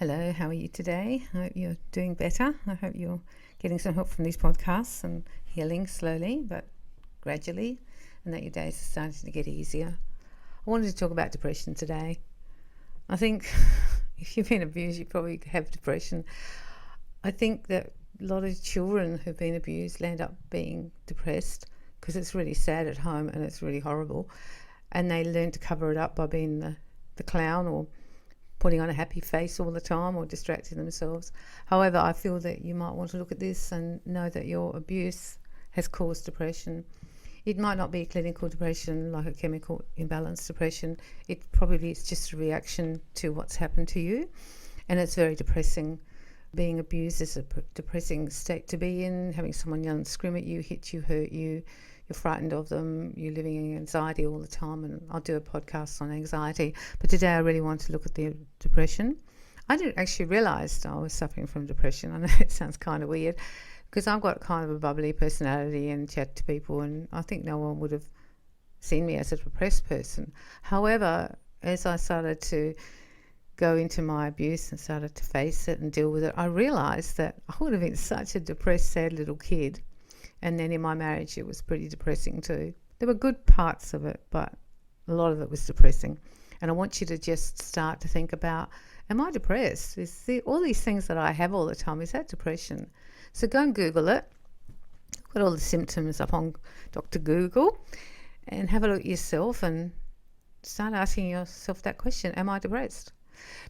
Hello, how are you today? I hope you're doing better. I hope you're getting some help from these podcasts and healing slowly but gradually, and that your days are starting to get easier. I wanted to talk about depression today. I think if you've been abused, you probably have depression. I think that a lot of children who've been abused end up being depressed because it's really sad at home and it's really horrible, and they learn to cover it up by being the clown or putting on a happy face all the time or distracting themselves. However, I feel that you might want to look at this and know that your abuse has caused depression. It might not be clinical depression like a chemical imbalance depression. It probably is just a reaction to what's happened to you, and it's very depressing. Being abused is a depressing state to be in. Having someone yell and scream at you, hit you, hurt you, you're frightened of them, you're living in anxiety all the time, and I'll do a podcast on anxiety. But today I really want to look at the depression. I didn't actually realise I was suffering from depression. I know it sounds kind of weird because I've got kind of a bubbly personality and chat to people, and I think no one would have seen me as a depressed person. However, as I started to go into my abuse and started to face it and deal with it, I realised that I would have been such a depressed, sad little kid. And then in my marriage, it was pretty depressing too. There were good parts of it, but a lot of it was depressing. And I want you to just start to think about, am I depressed? All these things that I have all the time, is that depression? So go and Google it. Put all the symptoms up on Dr. Google and have a look at yourself and start asking yourself that question, am I depressed?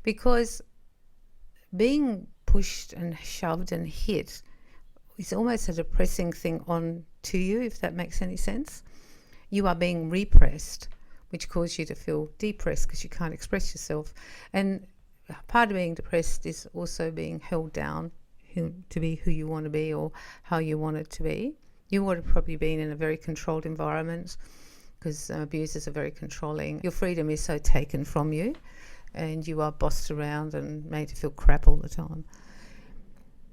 Because being pushed and shoved and hit is almost a depressing thing on to you, if that makes any sense. You are being repressed, which causes you to feel depressed because you can't express yourself. And part of being depressed is also being held down to be who you want to be or how you want it to be. You would have probably been in a very controlled environment because abusers are very controlling. Your freedom is so taken from you and you are bossed around and made to feel crap all the time.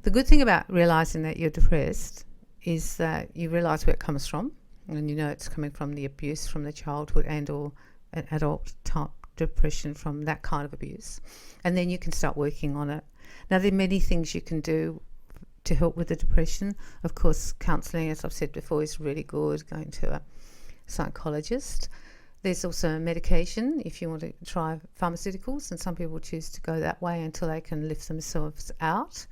The good thing about realising that you're depressed is that you realise where it comes from, and you know it's coming from the abuse from the childhood and or an adult type depression from that kind of abuse. And then you can start working on it. Now, there are many things you can do to help with the depression. Of course, counselling, as I've said before, is really good, going to a psychologist. There's also medication if you want to try pharmaceuticals, and some people choose to go that way until they can lift themselves out.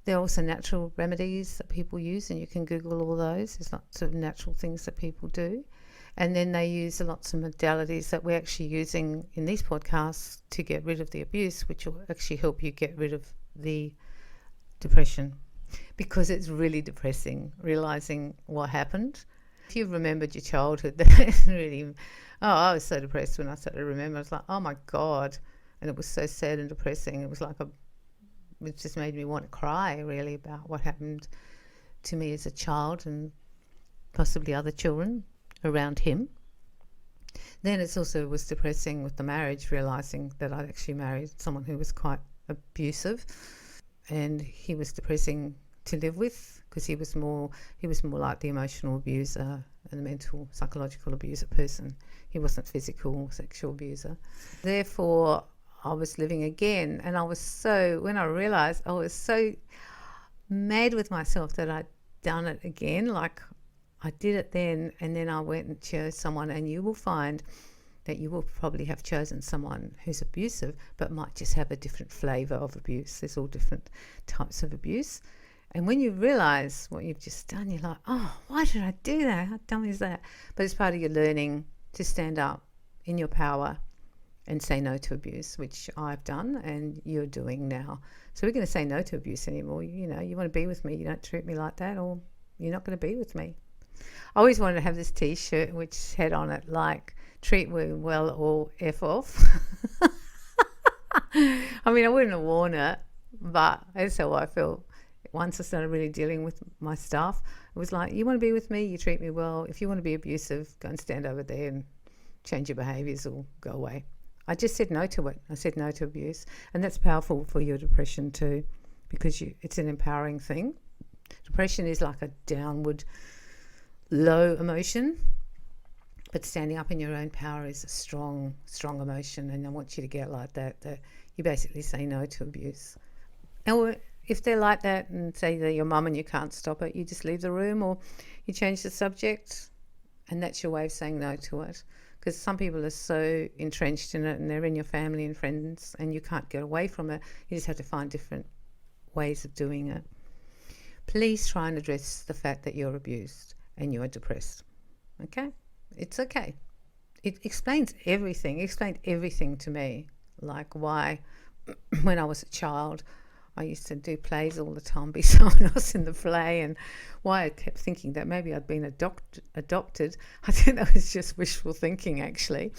There are also natural remedies that people use, and you can Google all those. There's lots of natural things that people do. And then they use lots of modalities that we're actually using in these podcasts to get rid of the abuse, which will actually help you get rid of the depression, because it's really depressing realising what happened. If you've remembered your childhood, that's really, I was so depressed when I started to remember. I was like, oh my God. And it was so sad and depressing. It was like it just made me want to cry, really, about what happened to me as a child and possibly other children around him. Then it also was depressing with the marriage, realising that I'd actually married someone who was quite abusive, and he was depressing to live with because he was more like the emotional abuser and the mental psychological abuser person. He wasn't physical or sexual abuser. Therefore, I was living again, and when I realised, I was so mad with myself that I'd done it again. Like, I did it then, and then I went and chose someone, and you will find that you will probably have chosen someone who's abusive but might just have a different flavour of abuse. There's all different types of abuse. And when you realise what you've just done, you're like, oh, why did I do that? How dumb is that? But it's part of your learning to stand up in your power and say no to abuse, which I've done and you're doing now. So we're going to say no to abuse anymore. You know, you want to be with me, you don't treat me like that, or you're not going to be with me. I always wanted to have this T-shirt which had on it like, treat me well or F off. I mean, I wouldn't have worn it, but that's how I felt. Once I started really dealing with my stuff, it was like, you want to be with me, you treat me well. If you want to be abusive, go and stand over there and change your behaviours or go away. I just said no to it. I said no to abuse. And that's powerful for your depression too, because it's an empowering thing. Depression is like a downward, low emotion, but standing up in your own power is a strong, strong emotion. And I want you to get like that you basically say no to abuse. Or if they're like that and say they're your mum and you can't stop it, you just leave the room or you change the subject, and that's your way of saying no to it. Because some people are so entrenched in it and they're in your family and friends and you can't get away from it. You just have to find different ways of doing it. Please try and address the fact that you're abused and you are depressed. Okay? It's okay. It explains everything. It explained everything to me, like why when I was a child I used to do plays all the time, be someone else in the play, and why I kept thinking that maybe I'd been adopted. I think that was just wishful thinking, actually,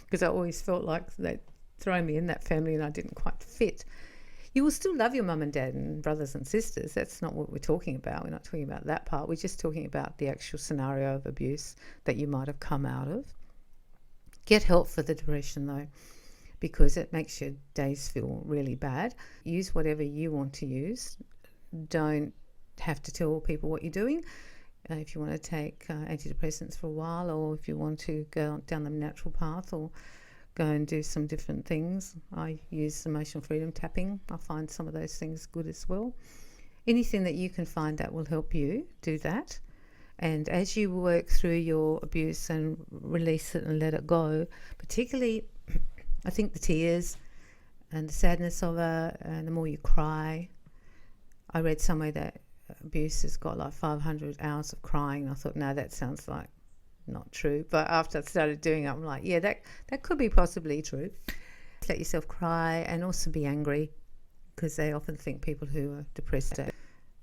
because I always felt like they'd thrown me in that family and I didn't quite fit. You will still love your mum and dad and brothers and sisters. That's not what we're talking about. We're not talking about that part. We're just talking about the actual scenario of abuse that you might have come out of. Get help for the depression, though, because it makes your days feel really bad. Use whatever you want to use. Don't have to tell people what you're doing. If you want to take antidepressants for a while, or if you want to go down the natural path or go and do some different things. I use emotional freedom tapping. I find some of those things good as well. Anything that you can find that will help you, do that. And as you work through your abuse and release it and let it go, particularly I think the tears and the sadness of it, and the more you cry. I read somewhere that abuse has got like 500 hours of crying. I thought, no, that sounds like not true. But after I started doing it, I'm like, yeah, that could be possibly true. Let yourself cry and also be angry, because they often think people who are depressed,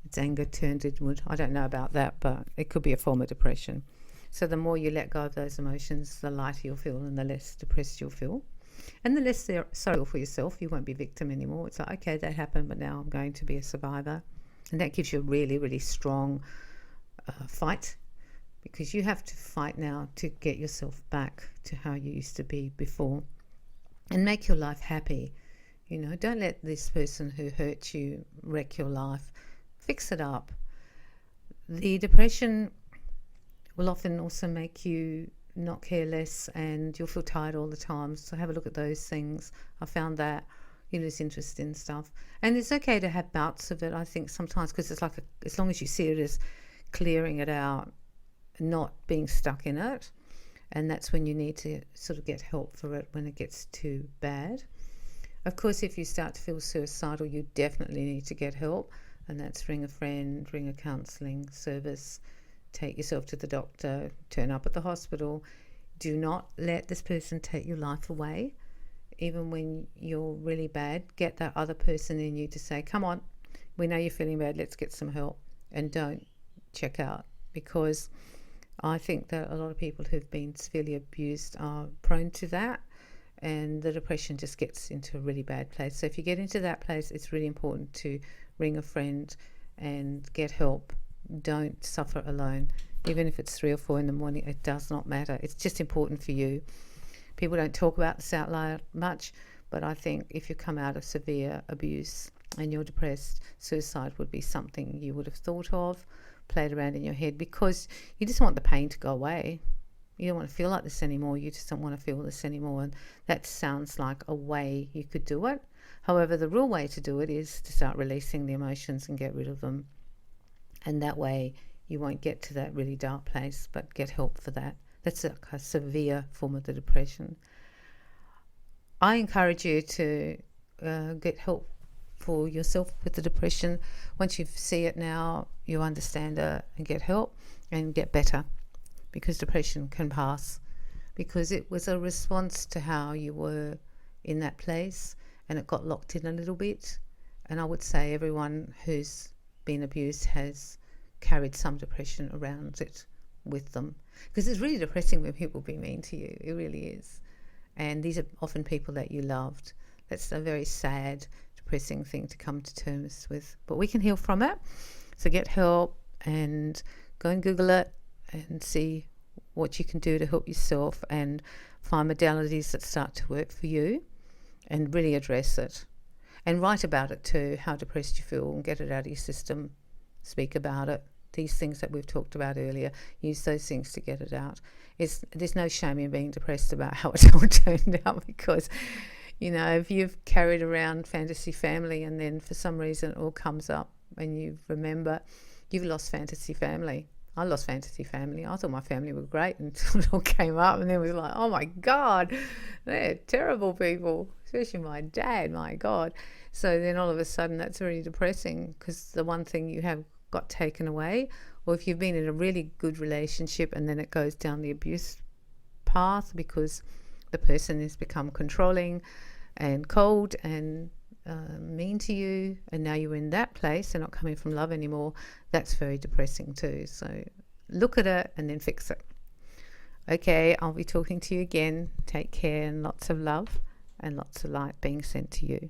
it's anger turned inward. I don't know about that, but it could be a form of depression. So the more you let go of those emotions, the lighter you'll feel and the less depressed you'll feel. And the less sorry for yourself. You won't be a victim anymore. It's like, okay, that happened, but now I'm going to be a survivor. And that gives you a really, really strong fight, because you have to fight now to get yourself back to how you used to be before and make your life happy. You know, don't let this person who hurt you wreck your life. Fix it up. The depression will often also make you not care less, and you'll feel tired all the time. So have a look at those things. I found that you lose interest in stuff, and it's okay to have bouts of it. I think sometimes, because it's like as long as you see it as clearing it out, not being stuck in it, and that's when you need to sort of get help for it when it gets too bad. Of course, if you start to feel suicidal, you definitely need to get help, and that's ring a friend, ring a counselling service, take yourself to the doctor, turn up at the hospital. Do not let this person take your life away. Even when you're really bad, get that other person in you to say, come on, we know you're feeling bad, let's get some help, and don't check out, because I think that a lot of people who've been severely abused are prone to that, and the depression just gets into a really bad place. So if you get into that place, it's really important to ring a friend and get help. Don't suffer alone. Even if it's 3 or 4 in the morning, it does not matter. It's just important for you. People don't talk about this out loud much, but I think if you come out of severe abuse and you're depressed, suicide would be something you would have thought of, played around in your head, because you just want the pain to go away. You don't want to feel like this anymore. You just don't want to feel this anymore. And that sounds like a way you could do it. However, the real way to do it is to start releasing the emotions and get rid of them. And that way you won't get to that really dark place, but get help for that. That's a severe form of the depression. I encourage you to get help for yourself with the depression. Once you see it now, you understand it, and get help and get better, because depression can pass, because it was a response to how you were in that place, and it got locked in a little bit. And I would say everyone who's been abused has carried some depression around it with them, because it's really depressing when people be mean to you. It really is. And these are often people that you loved. That's a very sad, depressing thing to come to terms with, but we can heal from it. So get help and go and Google it and see what you can do to help yourself, and find modalities that start to work for you, and really address it, and write about it too, how depressed you feel, and get it out of your system. Speak about it. These things that we've talked about earlier, use those things to get it out. There's no shame in being depressed about how it all turned out, because You know, if you've carried around fantasy family and then for some reason it all comes up and you remember, you've lost fantasy family. I lost fantasy family. I thought my family were great until it all came up, and then it was like, oh my God, they're terrible people, especially my dad, my God. So then all of a sudden that's really depressing, because the one thing you have got taken away, or if you've been in a really good relationship and then it goes down the abuse path because the person has become controlling and cold and mean to you, and now you're in that place and not coming from love anymore, that's very depressing too. So look at it and then fix it. Okay, I'll be talking to you again. Take care, and lots of love and lots of light being sent to you.